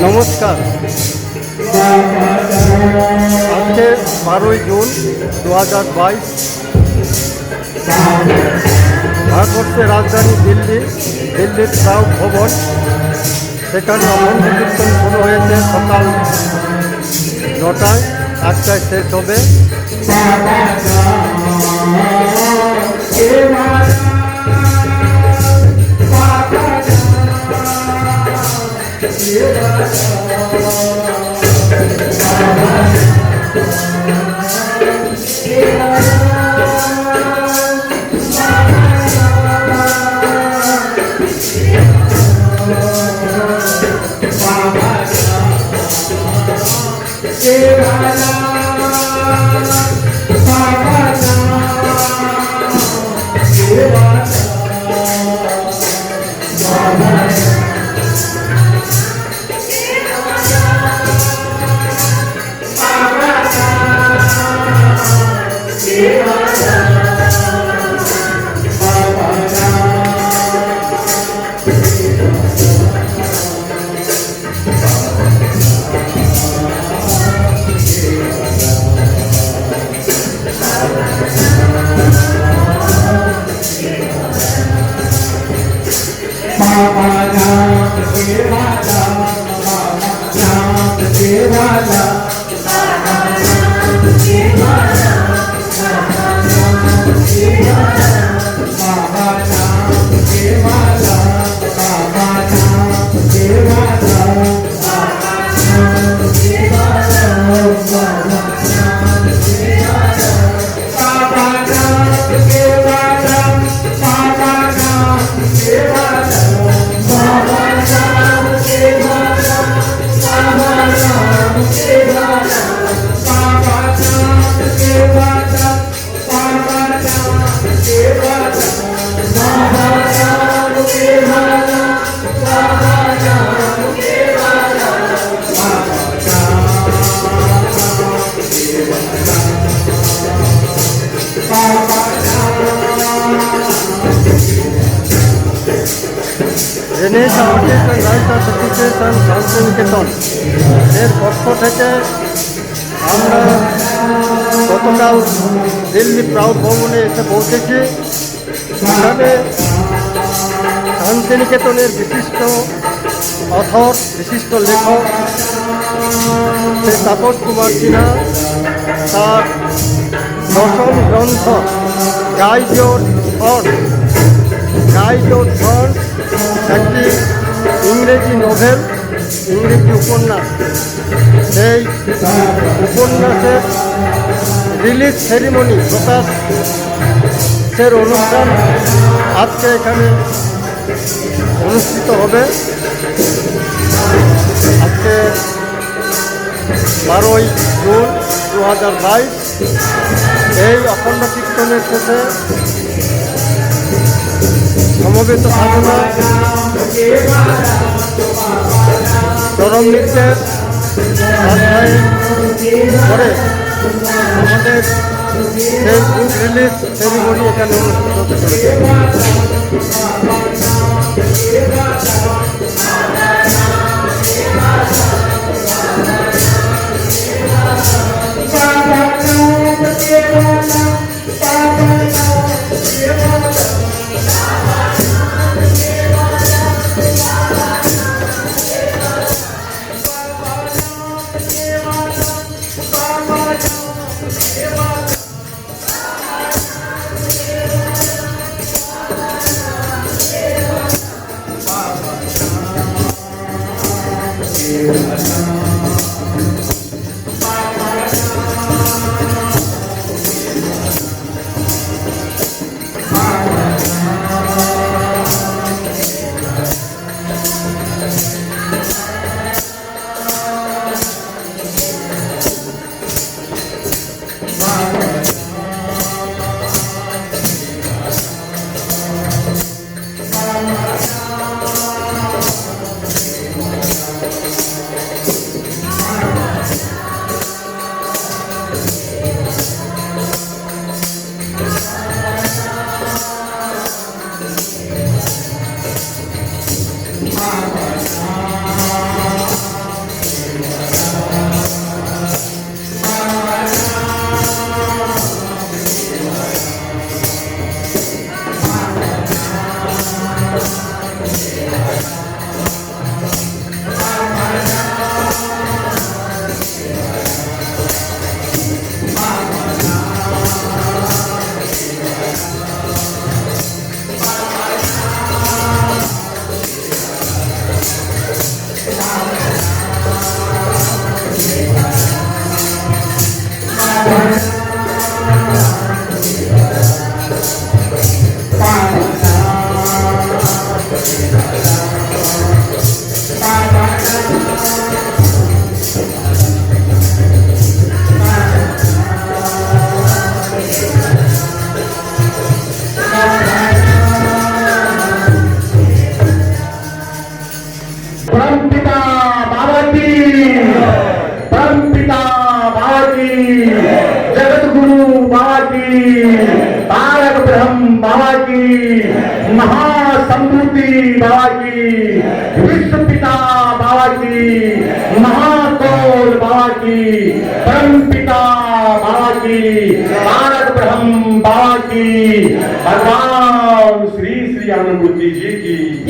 নমস্কার। আজকে 12ই জুন 2022। ভারতবর্ষের রাজধানী দিল্লির সাউথ ভবন, সেখানে অখণ্ড কীর্তন শুরু হয়েছে সকাল 9টায়, 1টায় শেষ হবে। Renaissance artist and writers association Santiniketan এর পক্ষ থেকে আমরা গতকাল দিল্লি প্রাউড ভবনে এসে পৌঁছেছি। এখানে শান্তিনিকেতনের বিশিষ্ট অথর, বিশিষ্ট লেখক শ্রী তাপস কুমার সিনহা তার দশম গ্রন্থ গাইড ইয়োর থট, একটি ইংরেজি নোভেল, ইংরেজি উপন্যাস, সেই উপন্যাসের রিলিজ সেরিমনি, প্রকাশের অনুষ্ঠান আজকে এখানে অনুষ্ঠিত হবে। আজকে 12ই জুন 2022। এই অখণ্ড কীর্তনের শেষে সমবেত সাধনা, চরম নৃত্যের অধ্যায় করে আমাদের সেই বুক রিলিজ সেরিমনি এখানে অনুষ্ঠিত হতে চলেছে। तारक ब्रह्म बाबा की, महासंभूति बाबा की, विश्व पिता बाबा की, महाकौल बाबा की, परम पिता बाबा की, तारक ब्रह्म बाबा की, भगवान श्री श्री आनंदमूर्ति जी की।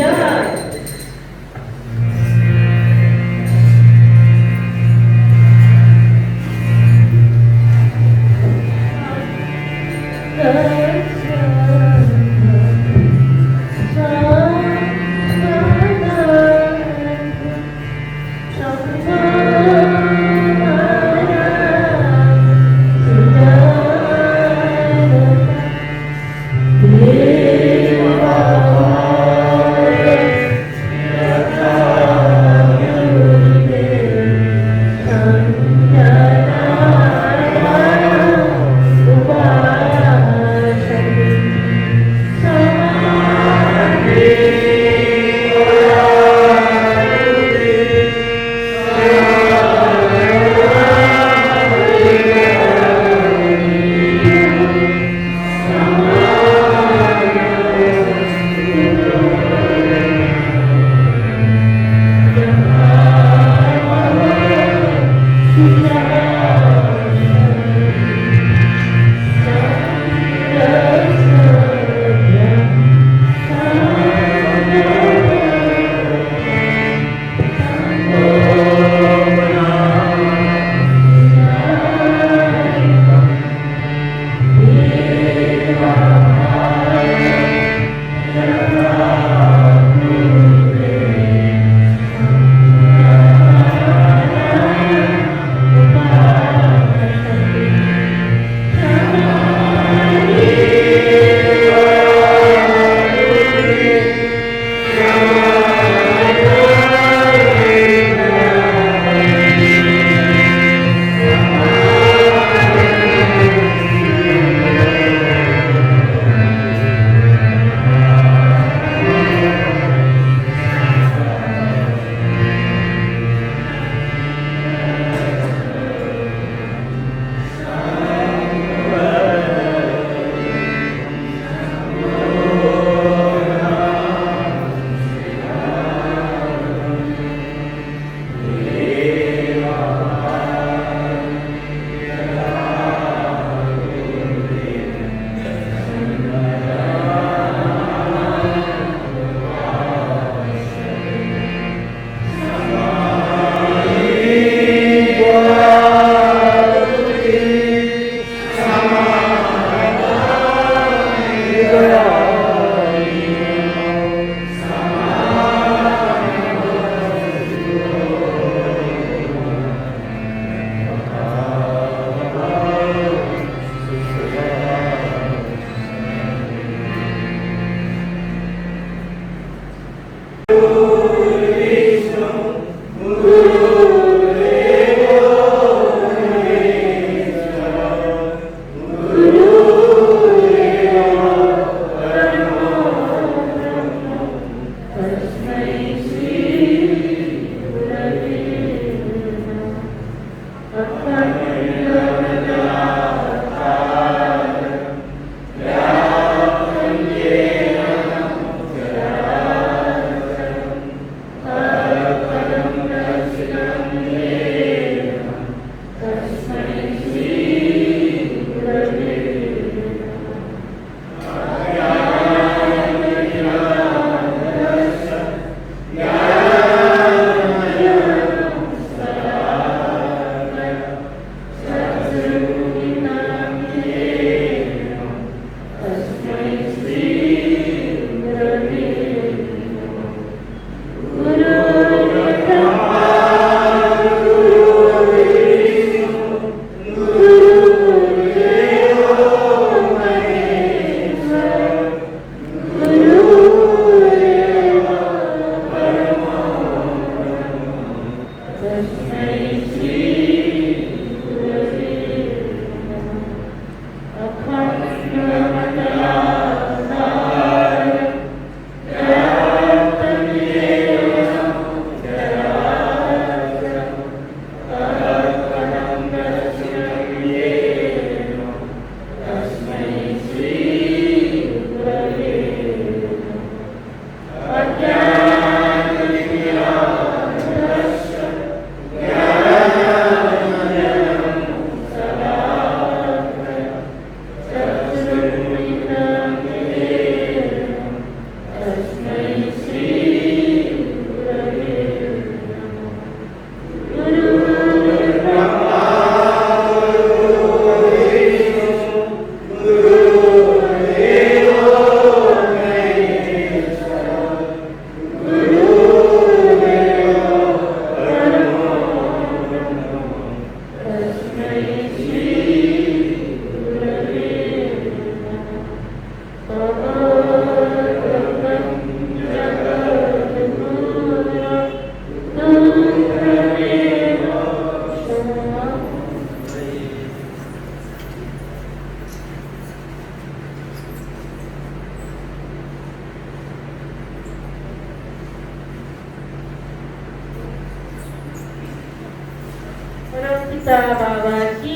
पिता बाबा की,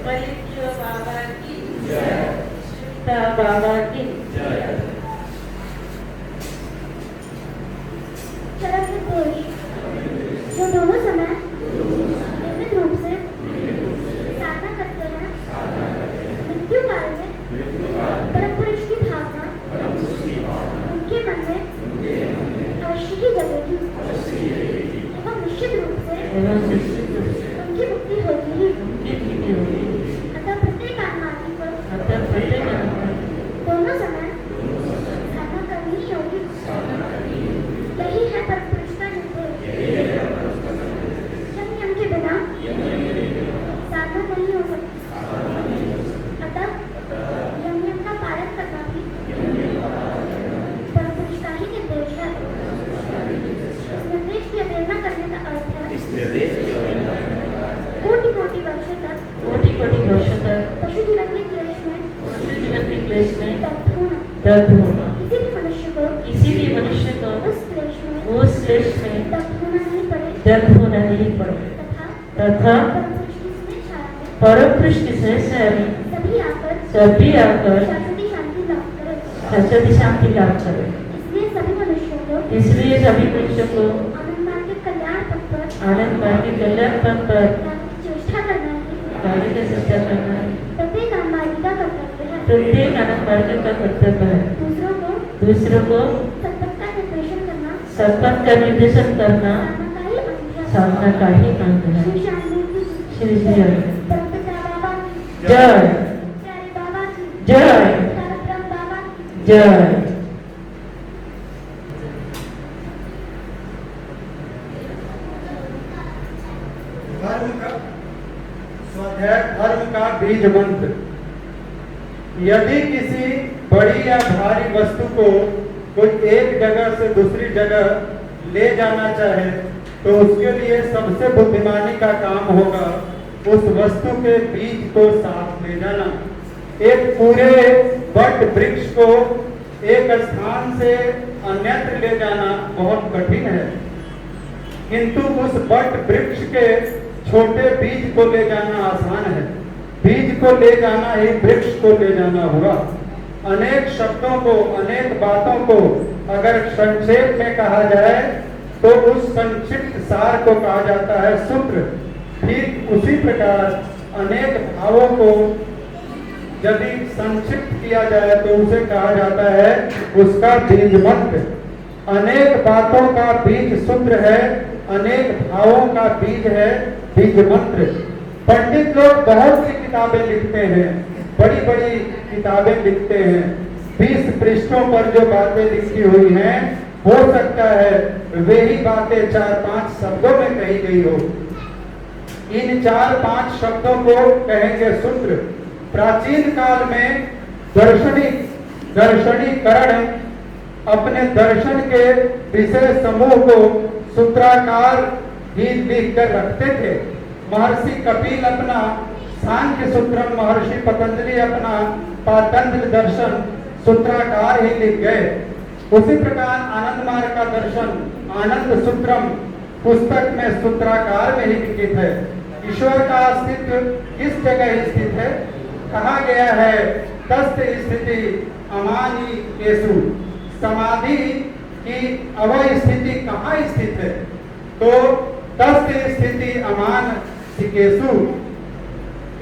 परिज्य बाबा की, पिता बाबा की। चरण निर्देश जो दोनों समय नियमित रूप से साधना करते हैं, मृत्यु काल में परम पुरुष की भावना उनके मन में अवश्य ही जगेगी एवं निश्चित रूप से उनकी मुक्ति होगी ही। अतः प्रत्येक आत्मादि पर दोनों समय साधना करनी ही होगी। यही है परम पुरुष का निर्देश। संयम के बिना साधना नहीं हो सकती। अतः नियम का पालन करना भी परम पुरुष का ही निर्देश है। इस निर्देश की अवहेलना करने का अर्थ है कोटि कोटि वर्षों तक पशु जीवन के क्लेश में दग्ध होना। किसी भी मनुष्य को उस क्लेश में दग्ध होना नहीं पड़े तथा परम पुरुष की स्नेह में सभी आकर शाश्वती शांति लाभ करें। इसलिए सभी मनुष्यों को आनंद मार्ग के कल्याण पथ पर कार्य का चेष्टा करना है। प्रत्येक आनंद मार्ग का कर्तव्य है। दूसरों को सत्पथ का निर्देशन करना साधना का ही अंग है। श्री श्री जय जय जय। स्वाध्याय धर्म का बीज मंत्र। यदि किसी बड़ी या भारी वस्तु को कोई एक जगह से दूसरी जगह ले जाना चाहे तो उसके लिए सबसे बुद्धिमानी का काम होगा उस वस्तु के बीज को साथ ले जाना। एक पूरे वट वृक्ष को एक स्थान से अन्यत्र ले जाना बहुत कठिन है, किंतु उस वट वृक्ष के छोटे बीज को ले जाना आसान है। बीज को ले जाना ही वृक्ष को ले जाना होगा। अनेक शब्दों को, अनेक बातों को अगर संक्षेप में कहा जाए तो उस संक्षिप्त सार को कहा जाता है सूत्र। ठीक उसी प्रकार अनेक भावों को यदि संक्षिप्त किया जाए तो उसे कहा जाता है उसका बीज मंत्र। अनेक बातों का बीज सूत्र है, अनेक भावों का बीज है बीज मंत्र। पंडित लोग बहुत सी किताबें लिखते हैं, बड़ी बड़ी किताबें लिखते हैं। 20 पृष्ठों पर जो बातें लिखी हुई हैं हो सकता है वे ही बातें 4-5 शब्दों में कही गई हो। इन 4-5 शब्दों को कहेंगे सूत्र। प्राचीन काल में दर्शनीकरण अपने दर्शन के विषय समूह को सूत्राकार ही लिख कर रखते थे। महर्षि कपिल अपना सांख्य सूत्रम, महर्षि पतंजलि अपना पातंजलि दर्शन सूत्राकार ही लिख गए। उसी प्रकार आनंद मार्ग का दर्शन आनंद सूत्रम पुस्तक में सूत्राकार में ही लिखित है। ईश्वर का अस्तित्व किस जगह स्थित है? कहा गया है तस्थ स्थिति अमानी केसु। समाधि की अवय स्थिति कहाँ स्थित है? तो तस्थ स्थिति अमान सिकेसु।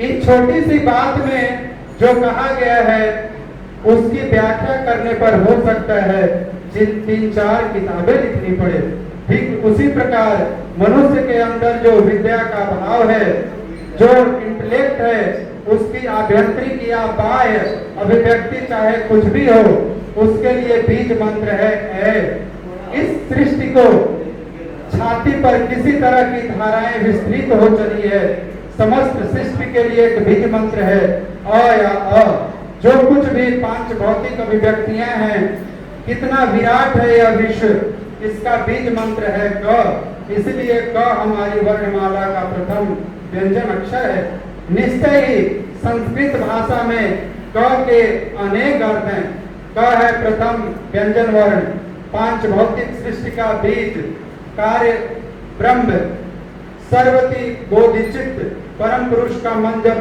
इस छोटी सी बात में जो कहा गया है उसकी व्याख्या करने पर हो सकता है 3-4 किताबें लिखनी पड़े। ठीक उसी प्रकार मनुष्य के अंदर जो विद्या का भाव है, जो इंटेलेक्ट है, उसकी आभ्यंतरिक या बाह्य अभिव्यक्ति चाहे कुछ भी हो, उसके लिए बीज मंत्र है ए। इस सृष्टि को छाती पर किसी तरह की धाराएं विस्तृत हो चली है। समस्त सृष्टि के लिए एक बीज मंत्र है अ या अ। जो कुछ भी 5 भौतिक अभिव्यक्तियां हैं, कितना विराट है यह विश्व, इसका बीज मंत्र है क। इसलिए क हमारी वर्णमाला का प्रथम व्यंजन अक्षर है। निश्चय ही संस्कृत भाषा में क के अनेक अर्थ हैं। क है प्रथम व्यंजन वर्ण, 5 भौतिक सृष्टि का बीज, कार्य ब्रह्म, सर्वति बोधिचित्त परम पुरुष का मन जब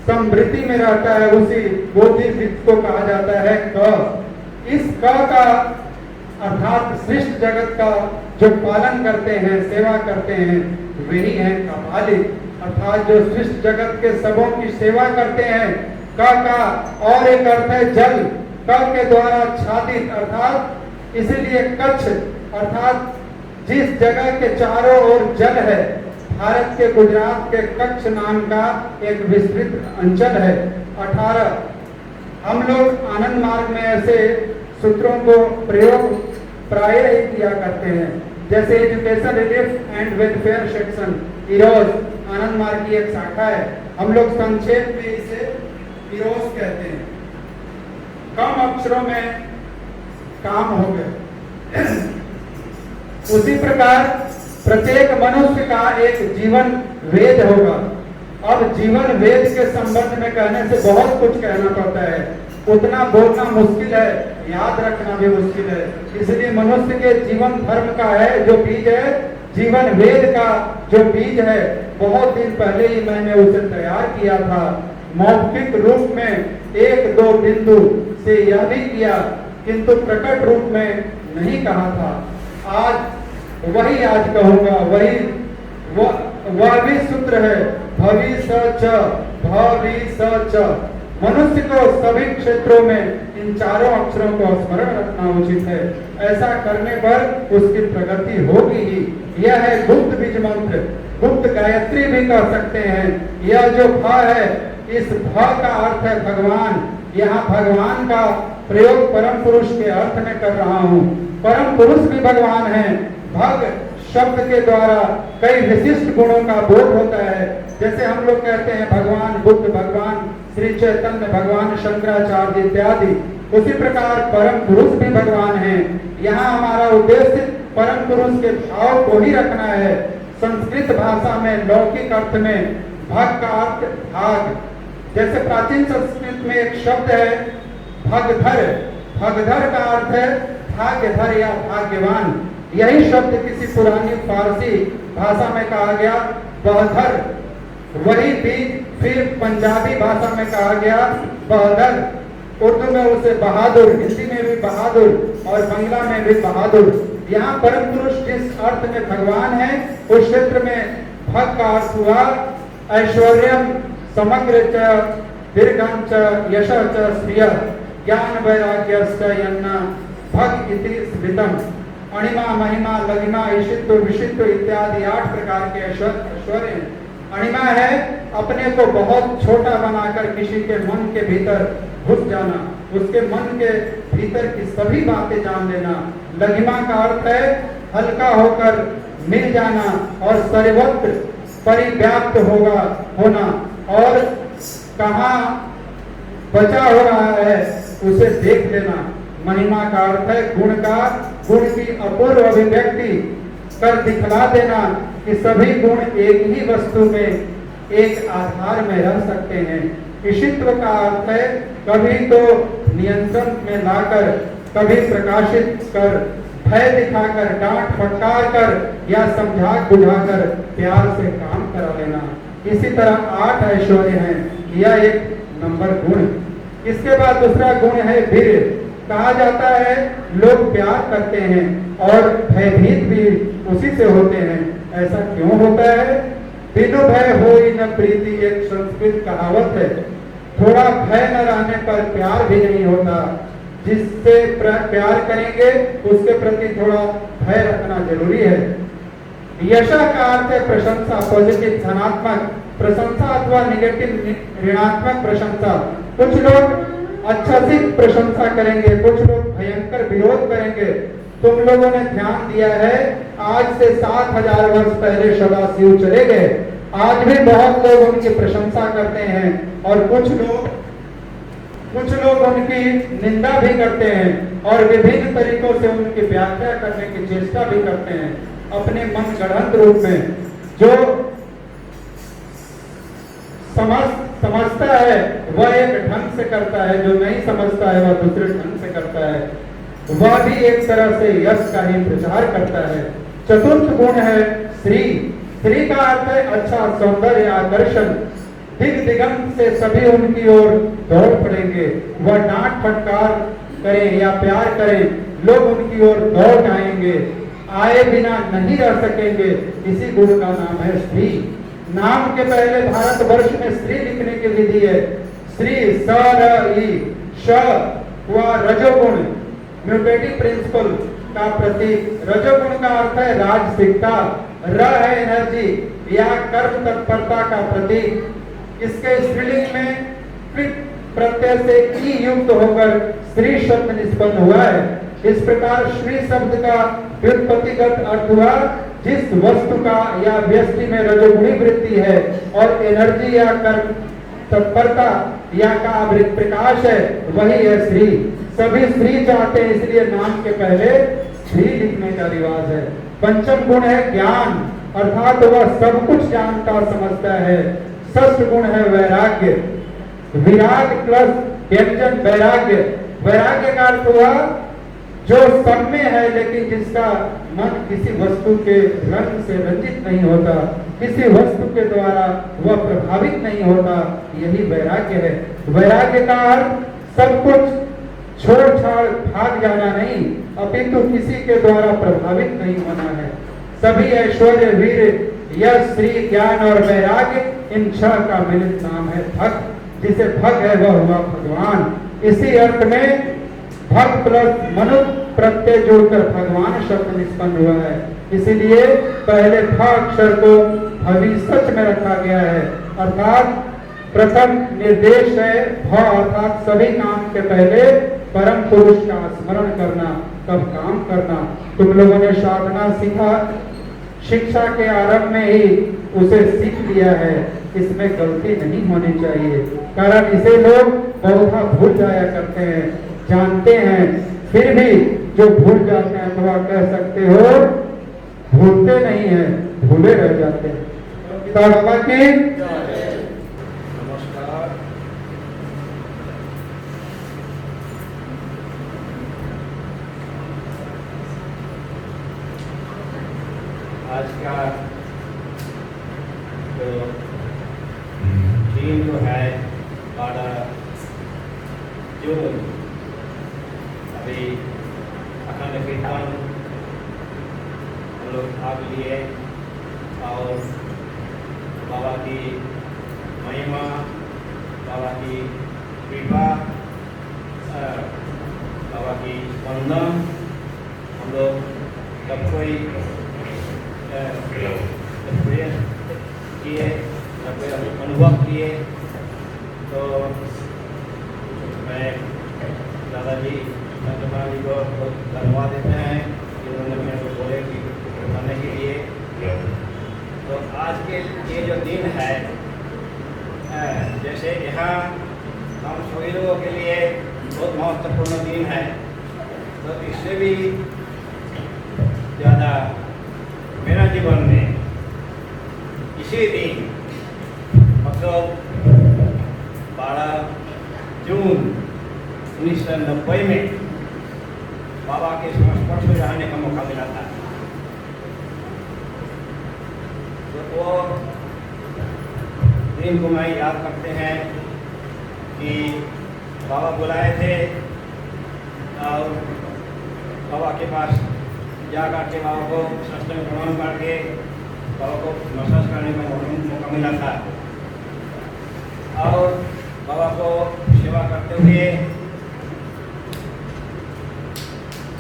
समृद्धि में रहता है, उसी बोधिचित्त को कहा जाता है क। इस क का अर्थात सृष्ट जगत का जो पालन करते हैं, सेवा करते हैं, वही है कपालिक, अर्थात जो सृष्ट जगत के सबों की सेवा करते हैं। क का और एक अर्थ है जल, क के द्वारा छादित, अर्थात इसीलिए कच्छ, अर्थात जिस जगह के चारों ओर जल है। भारत के गुजरात के कच्छ नाम का एक विस्तृत अंचल है। 18 हम लोग आनंद मार्ग में ऐसे सूत्रों को प्रयोग प्राय ही किया करते हैं, जैसे education relief and welfare section, Eros Anand Marg की एक शाखा है। हम लोग संक्षेप में इसे इरोज कहते हैं। कम अक्षरों में काम हो गए। उसी प्रकार प्रत्येक मनुष्य का एक जीवन वेद होगा। अब जीवन वेद के संबंध में कहने से बहुत कुछ कहना पड़ता है, उतना बोलना मुश्किल है, याद रखना भी मुश्किल है। इसलिए मनुष्य के जीवन धर्म का है जो बीज है, जीवन वेद का जो बीज है, बहुत दिन पहले ही मैंने उसे तैयार किया था। मौखिक रूप में 1-2 बिंदु से यह भी किया, किंतु प्रकट रूप में नहीं कहा था। आज कहूंगा, वह भी सूत्र है, भविष्य। मनुष्य को सभी क्षेत्रों में इन चारों अक्षरों को स्मरण रखना उचित है। ऐसा करने पर उसकी प्रगति होगी ही। यह है गुप्त बीज मंत्र, गुप्त गायत्री भी कह सकते हैं। यह जो भ है, इस भ का अर्थ है भगवान। यहाँ भगवान का प्रयोग परम पुरुष के अर्थ में कर रहा हूँ। परम पुरुष भी भगवान है। भग शब्द के द्वारा कई विशिष्ट गुणों का बोध होता है। जैसे हम लोग कहते हैं भगवान बुद्ध, भगवान श्री चैतन्य, भगवान शंकराचार्य इत्यादि। उसी प्रकार परम पुरुष भी भगवान है। यहाँ हमारा उद्देश्य परम पुरुष के भाव को ही रखना है। संस्कृत भाषा में लौकिक अर्थ में भग का अर्थ भाग, जैसे प्राचीन संस्कृत में एक शब्द है भगधर। भगधर का अर्थ है भाग्यधर या भाग्यवान। यही शब्द किसी पुरानी फारसी भाषा में कहा गया बहधर। वही बीज फिर पंजाबी भाषा में कहा गया बहदर। उर्दू में उसे बहादुर, हिंदी में भी बहादुर और बांग्ला में भी बहादुर। यहाँ परम पुरुष जिस अर्थ में भगवान है, उस क्षेत्र में भग का अर्थ हुआ ऐश्वर्यम समग्र च दीर्घं च यश च श्रिय ज्ञान वैराग्यश्च यन्न भग इति स्मृतम्। अणिमा, महिमा, लघिमा, ईशित्व, विशित्व इत्यादि 8 प्रकार के ऐश्वर्य हैं। अणिमा है अपने को बहुत छोटा बनाकर किसी के मन के भीतर घुस जाना, उसके मन के भीतर की सभी बातें जान लेना। लघिमा का अर्थ है हल्का होकर मिल जाना और सर्वत्र परिव्याप्त होना, और कहाँ बचा हो रहा है उसे देख लेना। महिमा का अर्थ है गुण की अपूर्व अभिव्यक्ति कर दिखला देना कि सभी गुण एक ही वस्तु में, एक आधार में रह सकते हैं। ईशित्व का अर्थ है कभी तो नियंत्रण में लाकर, कभी प्रकाशित कर, भय दिखाकर, डांट फटकार कर या समझा बुझाकर प्यार से काम करा लेना। इसी तरह 8 ऐश्वर्य हैं। यह एक नंबर गुण। इसके बाद दूसरा गुण है वीर। कहा जाता है लोग प्यार करते हैं और भयभीत भी उसी से होते हैं। ऐसा क्यों होता है? बिनु भय होई न प्रीति, एक संस्कृत कहावत है। थोड़ा भय न रहने पर प्यार भी नहीं होता। जिससे प्यार करेंगे उसके प्रति थोड़ा भय रखना जरूरी है। यशा का अर्थ है प्रशंसा, पॉजिटिव धनात्मक प्रशंसा अथवा निगेटिव ऋणात्मक प्रशंसा। कुछ लोग अच्छा सी प्रशंसा करेंगे, कुछ लोग भयंकर विरोध करेंगे। तुम लोगों ने ध्यान दिया है, आज से 7000 वर्ष पहले सदाशिव चले गए, आज भी बहुत लोग उनकी प्रशंसा करते हैं और कुछ लोग उनकी निंदा भी करते हैं और विभिन्न तरीकों से उनकी व्याख्या करने की चेष्टा भी करते हैं अपने मन गढ़ंत रूप में। जो समझता है वह एक ढंग से करता है, जो नहीं समझता है वह दूसरे ढंग से करता है। वह भी एक तरह से यश का ही प्रचार करता है। चतुर्थ गुण है श्री। स्त्री का अर्थ है अच्छा सौंदर्य, आकर्षण। दिग दिगंत से सभी उनकी ओर दौड़ पड़ेंगे। वह डांट फटकार करें या प्यार करें, लोग उनकी ओर दौड़ आएंगे, आए बिना नहीं रह सकेंगे। इसी गुण का नाम है स्त्री। नाम के पहले भारतवर्ष में स्त्री लिखने की विधि है। स्त्री स र ई श हुआ रजोगुण, म्यूटेटिव प्रिंसिपल का प्रतीक। रजोगुण का अर्थ है राजसिकता, र है एनर्जी या कर्म तत्परता का प्रतीक। इसके स्त्रीलिंग में कृत प्रत्यय से ई युक्त होकर स्त्री शब्द निष्पन्न हुआ है। इस प्रकार श्री शब्द का व्युत्पत्तिगत अर्थ हुआ जिस वस्तु का या व्यक्ति में रजोगुणी वृत्ति है और एनर्जी या कर्म तत्परता या का प्रकाश है, वही है स्त्री। सभी स्त्री चाहते हैं, इसलिए नाम के पहले स्त्री लिखने का रिवाज है। पंचम गुण है ज्ञान, अर्थात वह सब कुछ जानता समझता है। षष्ठ गुण है वैराग्य, विराग प्लस व्यंजन वैराग्य। वैराग्य का अर्थ हुआ जो सब में है लेकिन जिसका मन किसी वस्तु के रंग से रंजित नहीं होता, किसी वस्तु के द्वारा वह प्रभावित नहीं होता, यही वैराग्य है। वैराग्य का अर्थ सब कुछ छोड़ छाड़ भाग जाना नहीं, अपितु किसी के द्वारा प्रभावित नहीं होना है। सभी ऐश्वर्य, वीर, यश, श्री, ज्ञान और वैराग्य, इन छह का मिलित नाम है भक्त। जिसे भक्त है वह हुआ भगवान। इसी अर्थ में भक्त प्लस मनु प्रत्यय जोड़कर भगवान शब्द निष्पन्न हुआ है। इसीलिए पहले भ अक्षर को भविष्य में रखा गया है, अर्थात प्रथम निर्देश है भ, अर्थात सभी काम के पहले परम पुरुष का स्मरण करना, तब काम करना। तुम लोगों ने साधना सीखा, शिक्षा के आरंभ में ही उसे सीख लिया है, इसमें गलती नहीं होनी चाहिए। कारण इसे लोग बहुधा भूल जाया करते हैं, जानते हैं, फिर भी जो भूल जाते हैं तो आप कह सकते हो भूलते नहीं है, भूले रह जाते हैं। पिता बाबा की नमस्कार। आज का जो थीम जो है 12 जून, अभी अखंड कीर्तन हम लोग भाग लिए और बाबा की महिमा, बाबा की कृपा, बाबा की वंदन हम लोग सब कोई किए, सब कोई अनुभव किए। तो मैं दादाजी चंद्रमा जी को बहुत धन्यवाद देते हैं जिन्होंने मेरे को बोले कि करने के लिए। तो आज के ये जो दिन है, जैसे यहाँ हम सभी लोगों के लिए बहुत महत्वपूर्ण दिन है, तो इससे भी ज़्यादा मेरा जीवन में इसी दिन मतलब 12 जून 1990 में बाबा के संस्पर्श में रहने का मौका मिला था। तो वो दिन को मैं याद करते हैं कि बाबा बुलाए थे और बाबा के पास जा करके बाबा को सत्संग प्रणाम करके बाबा को मसाज करने का मौका मिला था और बाबा को सेवा करते हुए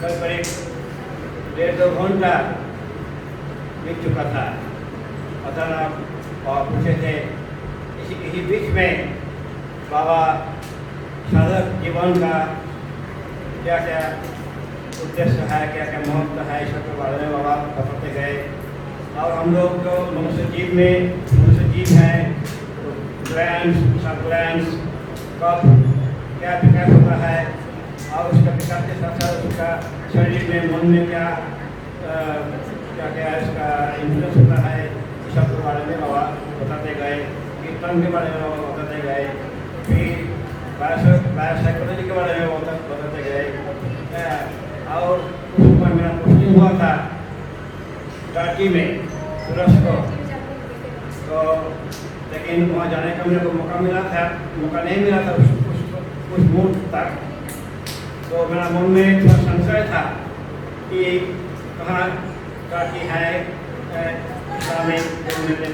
करीब 1.5-2 घंटा बीत चुका था। अचानक बाबा पूछे थे, इसी बीच में बाबा साधक जीवन का क्या क्या उद्देश्य है, क्या क्या महत्व है, इस सबके बारे में बाबा बताते गए। और हम लोग तो मनुष्य जीव हैं, तो ग्लैंड्स, सब ग्लैंड्स कब क्या विकास होता है और उसका विकास के साथ साथ उसका शरीर में, मन में क्या क्या क्या इसका इन्फ्लुएंस होता है, इस सब के बारे में बाबा बताते गए। कीर्तन के बारे में बाबा बताते गए, फिर बायोसाइकोलॉजी के बारे में बताते गए। और उस समय मेरा पोस्टिंग हुआ था टर्की में, तुरस्क का मेरे को मौका नहीं मिला था उस मुहूर्त तक। तो मेरा मन में थोड़ा संशय था कि कहाँ का कि है इस्लामिक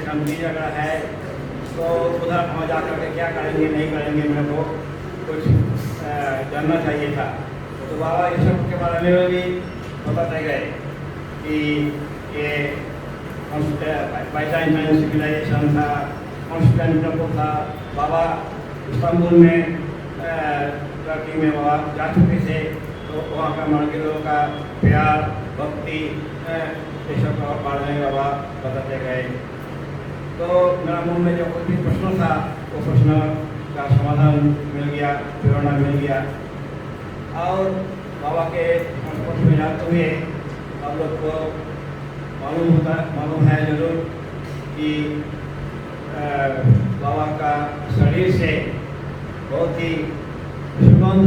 कमी जगह है, तो उधर वहाँ जा कर के क्या करेंगे नहीं करेंगे मेरे को कुछ जानना चाहिए था। तो बाबा इस सब के बारे में भी बताते गए कि ये बाइजेंटाइन सिविलाइजेशन था, कॉन्स्टेंटिनोपल था। बाबा इस्तांबुल में टर्की में बाबा जा चुके थे, तो वहाँ का मंदिरों का प्यार भक्ति ये सब का बारे में बाबा बताते गए। तो मेरा मन में जो कोई भी प्रश्न था वो प्रश्न का समाधान मिल गया, प्रेरणा मिल गया। और बाबा के संस्पर्श में जाते हुए हम लोग को मालूम है जरूर कि बाबा का शरीर से बहुत ही सुगंध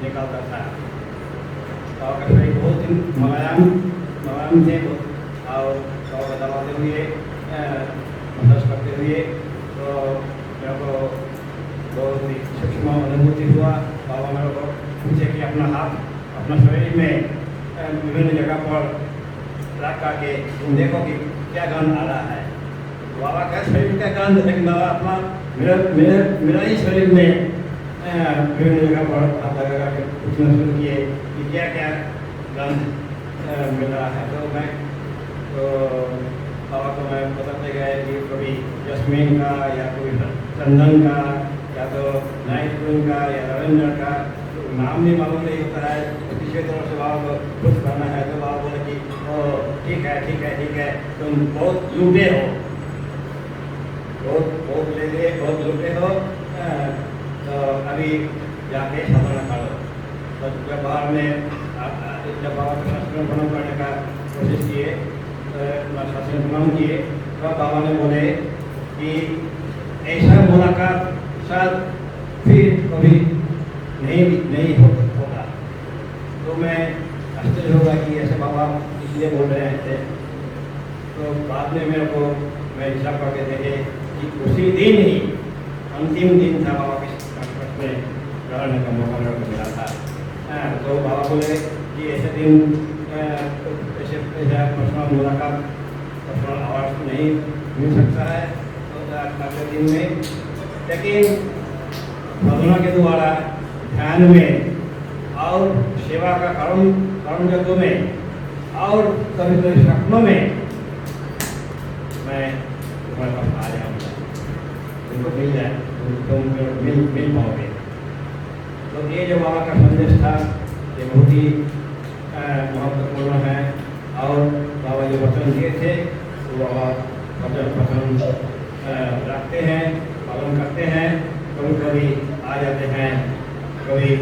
निकलता था। बाबा का शरीर बहुत ही मुलायम थे और बाबा का दबाते हुए मसाज करते हुए तो मेरे को बहुत ही सूक्ष्म अनुभूति हुआ। बाबा मेरे को पूछे कि अपना हाथ अपना शरीर में विभिन्न जगह पर रख करके तुम देखो कि क्या गंध आ रहा है। बाबा का शरीर का गंध, लेकिन बाबा अपना मेरा ही शरीर में विभिन्न जगह पर हाथ लगा करके पूछना शुरू किए कि क्या क्या गंध मिल रहा है। तो बाबा को मैं बताते गए कि कभी जस्मीन का या कोई चंदन का या तो नाइट्रोन का या लवेंडर का, तो नाम भी मालूम नहीं होता है। तो किसी तरह से बाबा को खुश करना है तो बाबा बोले कि ठीक है तुम बहुत लूटे हो, बहुत लूटे हो, तो अभी जाके साधना करो। तो जब बाहर में जब बाबा का शास्त्र भ्रमण करने का कोशिश किए, शास्त्र भ्रमण किए, तो बाबा ने बोले कि ऐसा मुलाकात शायद फिर कभी नहीं होगा। तो मैं आश्चर्य होगा कि ऐसे बाबा इसलिए बोल रहे थे। तो बाद में मेरे को मैं हिसाब करके देखे कि उसी दिन ही अंतिम दिन था बाबा के संस्पर्श में रहने का मौका मेरे को मिला था। तो बाबा बोले कि ऐसे दिन ऐसे पर्सनल मुलाकात पर्सनल आवाज़ नहीं मिल सकता है तो अगले दिन में, लेकिन साधना के द्वारा ध्यान में और सेवा का कर्म जगहों में और कभी कभी सपनों में मैं तुम्हारे पास आ जाऊँगा, तुमको मिल जाए, तुम मिल पाओगे। तो ये जो बाबा का संदेश था ये बहुत ही महत्वपूर्ण है। और बाबा जो वचन दिए थे वो बाबा वचन रखते हैं, पालन करते हैं। कभी कभी आ जाते हैं, कभी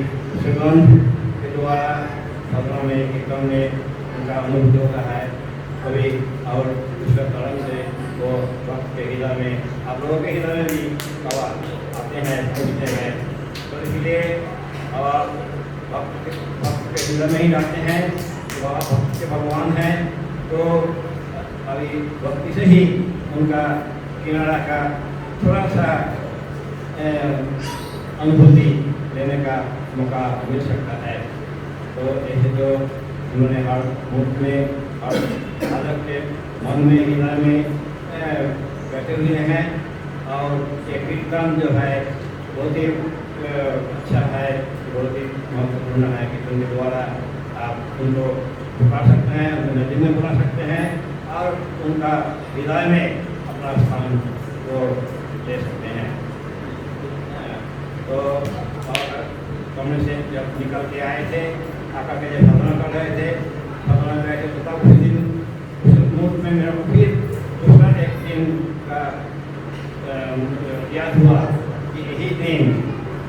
सुगंध के द्वारा साधना में कीर्तन में उनका अनुभूति होता है, कभी और दूसरे तरह से वो भक्त के हृदय में, आप लोगों के हृदय में भी बाबा आते हैं, पहुँचते हैं। तो इसलिए बाबा भक्त के हृदय में ही जाते हैं। बाबा भक्त के भगवान हैं, तो अभी भक्ति से ही उनका किनारा का थोड़ा सा अनुभूति लेने का मौका मिल सकता है। तो ऐसे जो उन्होंने हर मुख में हर साधक के मन में हृदय में बैठे हुए हैं। और ये कीर्तन जो है बहुत ही अच्छा है, बहुत ही महत्वपूर्ण है। कीर्तन के द्वारा आप उनको पुकार सकते हैं, उनके नजदीक में बुला सकते हैं और उनका हृदय में अपना स्थान को ले सकते हैं। तो कमरे से जब निकल के आए थे, आकर के जब साधना कर रहे थे, साधना कर रहे थे, तो तब उस दिन उस मुहूर्त में मेरे को फिर दूसरा एक दिन का याद हुआ कि यही दिन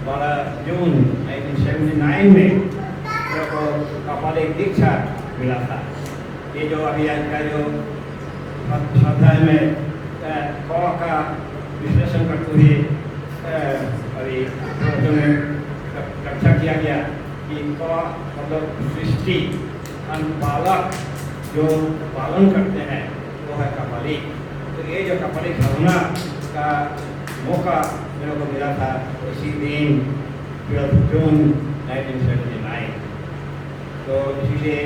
12 जून 1979 में मेरे को कपालिक दीक्षा मिला था। ये जो अभी आज का जो स्वाध्याय में क का विश्लेषण करते हुए अभी में कक्षा किया गया कि क मतलब सृष्टि पालक जो पालन करते हैं वो है कपालिक। तो ये जो कपालिक साधना का मौका मेरे को मिला था इसी दिन 12 जून 1979। तो इसीलिए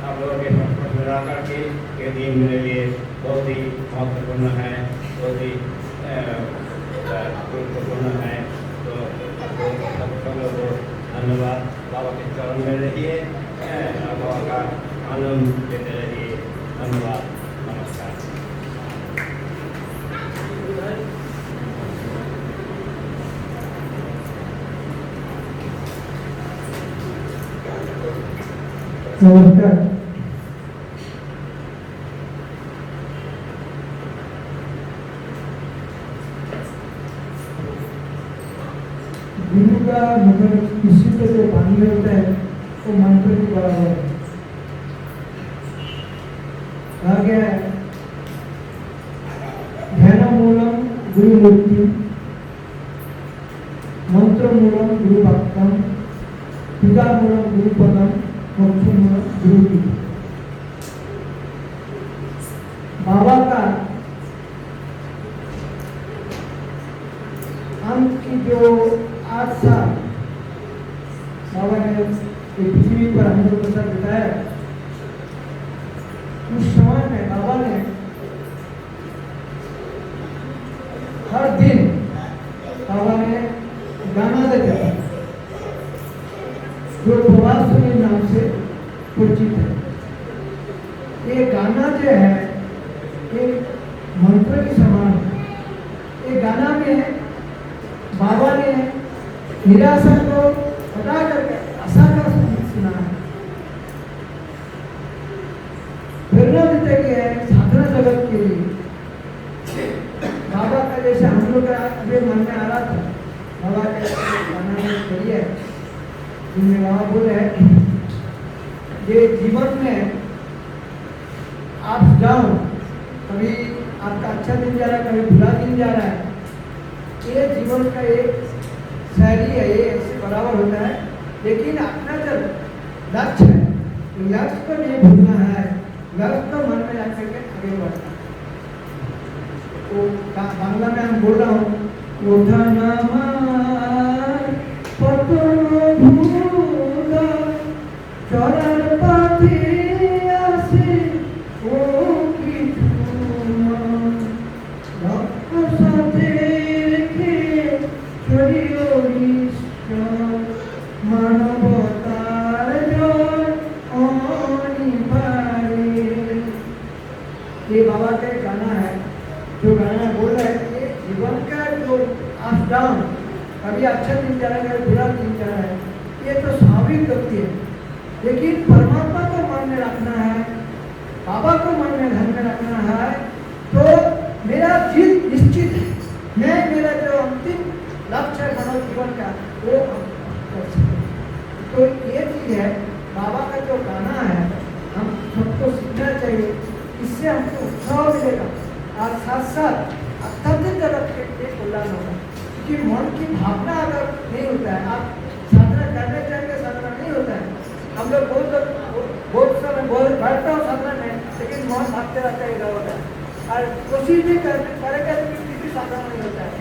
आप लोगों के संस्पर्श में रह करके ये दिन मेरे लिए बहुत ही महत्वपूर्ण है, बहुत ही गुरुत्वपूर्ण है। तो आपको सब लोगों को धन्यवाद। बाबा के चरण में रहिए, बाबा का आनंद लेते रहिए। धन्यवाद, नमस्कार। नमस्कार। गुरु का मतलब किसी पे जो बांधे होता है वो मंत्र के बराबर है। कहा गया है ध्यान मूलम गुरु मूर्ति, मंत्र मूलम गुरु वाक्यम, पूजा मूलम गुरु पदम, मोक्ष मूलम गुरु की। बाबा का अंत की जो 8 साल बाबा ने पृथ्वी पर हम लोग के साथ बिताया, उस समय में बाबा ने हर दिन बाबा ने गाना देता था जो प्रवासी नाम से परिचित है। ये गाना जो है एक मंत्र के समान है। ये गाना में बाबा ने निराशा को हटा करके आशा का सुना है। प्रेरणा देते गए साधना जगत के लिए। बाबा का जैसे हम लोग का अभी मन में आ रहा था, बाबा के गाना में करिए जिनमें बाबा बोले ये जीवन में आप डाउन, कभी आपका अच्छा दिन जा रहा है, कभी बुरा दिन जा रहा है। ये जीवन का एक शैली है, ये ऐसे बराबर होता है। लेकिन अपना जब लक्ष्य है तो लक्ष्य को नहीं भूलना है, लक्ष्य को मन में रख करके आगे बढ़ना है। तो बांग्ला में हम बोल रहा हूँ चरण पाथे आसे ओ की साथे রেখে ছড়িও ঈশ্বর মানবতার জয় অনিবারে। ये बाबा का एक गाना है, जो गाना बोल रहा है कि जीवन का जो अप डाउन, कभी अच्छा दिन जा रहा है, कभी बुरा दिन जा रहा है, ये तो स्वाभाविक गति है। लेकिन परमात्मा को मन में रखना है, बाबा को मन में ध्यान में रखना है, तो मेरा जीत निश्चित है। मैं मेरा जो अंतिम लक्ष्य है मानव जीवन का वो तो ये चीज है। बाबा का जो गाना है हम सबको सीखना चाहिए, इससे हमको उत्साह मिलेगा और साथ साथ आध्यात्मिक जगत के लिए कल्याण होगा। क्योंकि मन की भावना अगर नहीं होता है, आप साधना करने चाहिए, साधना नहीं होता है। हम लोग बहुत समय बैठता हूँ साधना में, लेकिन मन भागते रहता है इधर उधर और कोशिश भी करेगा तो किसी साधना नहीं होता है।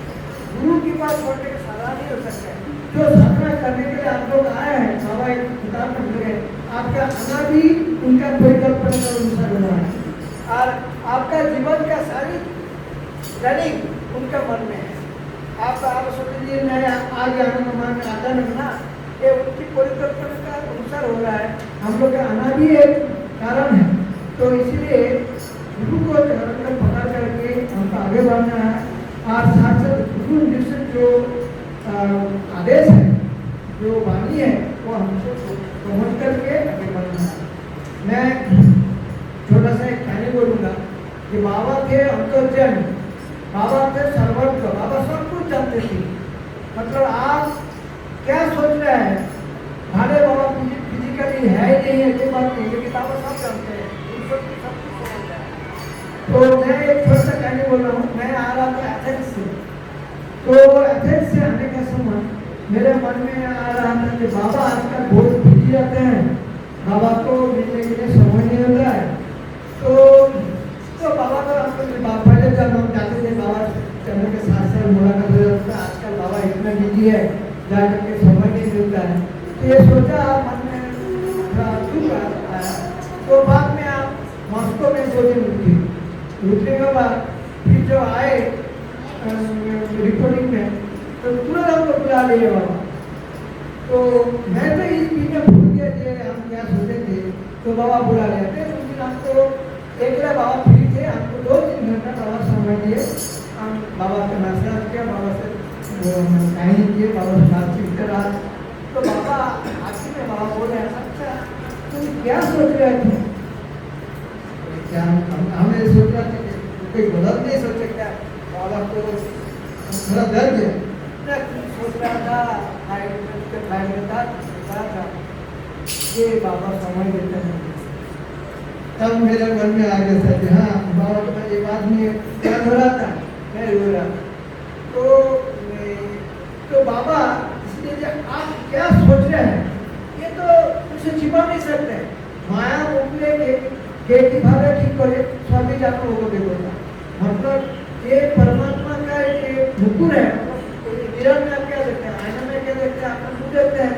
गुरु के पास पढ़ने का साधना नहीं हो सकता है। जो साधना करने के लिए आप लोग आए हैं, बाबा एक किताब में मिले, आपका आना भी उनका परिकल्पना का अनुसार हुआ है और आपका जीवन का सारी प्लानिंग उनका मन में है। आप सोच लीजिए मैं आ गया हूँ, मन में आता नहीं ना, ये उनकी परिकल्पना का अनुसार हो रहा है। हम लोग का आना भी एक कारण है। तो इसलिए गुरु को चरण पकड़ करके हमको आगे बढ़ना है और साथ साथ गुरु निर्देशित जो आदेश है, जो वाणी है, वो हमको पहुँच करके आगे बढ़ना है। मैं छोटा सा एक कहानी बोलूँगा कि बाबा थे अंतर्जन, बाबा थे सर्वज्ञ, बाबा सब कुछ जानते थे। मतलब आप क्या सोच रहे हैं, भाले बाबा फिजिकली है ही नहीं है, ये बात नहीं, लेकिन बाबा सब जानते हैं, सब कुछ समझता है। तो मैं एक छोटा सा कहानी बोल रहा हूँ। मैं आ रहा था एथेंस से, तो एथेंस से आने का समय मेरे मन में आ रहा था कि बाबा आजकल बहुत बिजी रहते हैं, बाबा को मिलने के लिए समय नहीं होता है। तो बाबा का पहले जब हम जाते थे बाबा चलने के साथ मिलता है। तो ये सोचा मन में थोड़ा दुख आया। तो बाद में आप मॉस्को में 2 दिन रुके। रुकने के बाद फिर जो आए रिपोर्टिंग में तो तुरंत हमको बुला लिए बाबा। तो मैं तो इस बीच में भूल गया कि हम क्या सोचे थे। तो बाबा बुला लिया थे। उस दिन हमको एक बाबा फ्री थे, हमको 2-3 घंटा बाबा समय दिए। हम बाबा का नमस्कार किया, बाबा से कहानी किए, बाबा से बातचीत करा। तो बाबा आखिर में बाबा बोले, अच्छा तुम क्या सोच रहे थे? क्या हमें सोच रहा था कि कोई गलत नहीं सोचे क्या? बाबा को थोड़ा दर्द है, सोच रहा था ये बाबा समय देते हैं। तब मेरे मन में आ गया था कि हाँ बाबा का एक आदमी याद हो रहा था, मैं रो रहा था। तो बाबा इसलिए आप क्या सोच रहे हैं ये तो उसे छिपा नहीं सकते। माया मोकले के भावे ठीक करे स्वामी जानो होगा देखो। मतलब ये परमात्मा का एक मुकुर है। मिरर में आप क्या देखते हैं, आईना में क्या देखते हैं, आप मुझे देखते हैं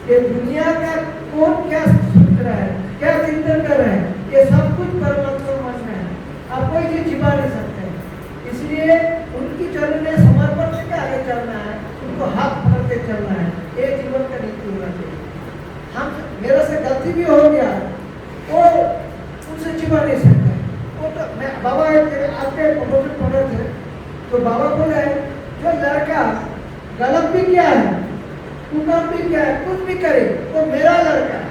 कि दुनिया का कौन क्या सोच रहा है, क्या चिंतन कर रहे हैं, ये सब कुछ परमात्मा मन में है। आप कोई चीज छिपा नहीं सकते। इसलिए उनकी चरण में समर्पण से आगे चलना है, उनको हाथ पकड़ के चलना है। ये जीवन का नीति होना चाहिए। हम मेरे से गलती भी हो गया वो उनसे छिपा नहीं सकते। वो तो मैं बाबा आपके प्रवचन पढ़ रहे थे तो बाबा बोले जो लड़का गलत भी क्या है, कुकर्म भी क्या है, कुछ भी करे वो मेरा लड़का है,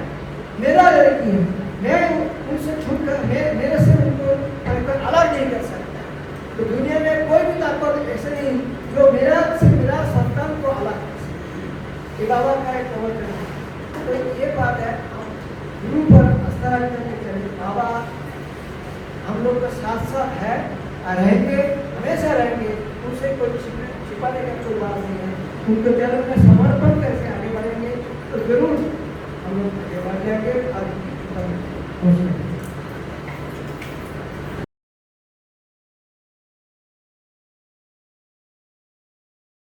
मेरा लड़की है। मैं उनसे छूट कर मेरे से उनको अलग नहीं कर सकता। तो दुनिया में कोई भी ताकत ऐसे नहीं जो मेरा संतान को अलग कर सकता। ये बाबा का एक प्रवचन है। तो ये बात है, गुरु पर आस्था करके चले। बाबा हम लोग का साथ साथ है, रहेंगे, हमेशा रहेंगे। उनसे कोई छिपाने का कोई बात नहीं है। उनको चरण में समर्पण करके आगे बढ़ेंगे तो जरूर हम लोग आगे बढ़ जाएंगे और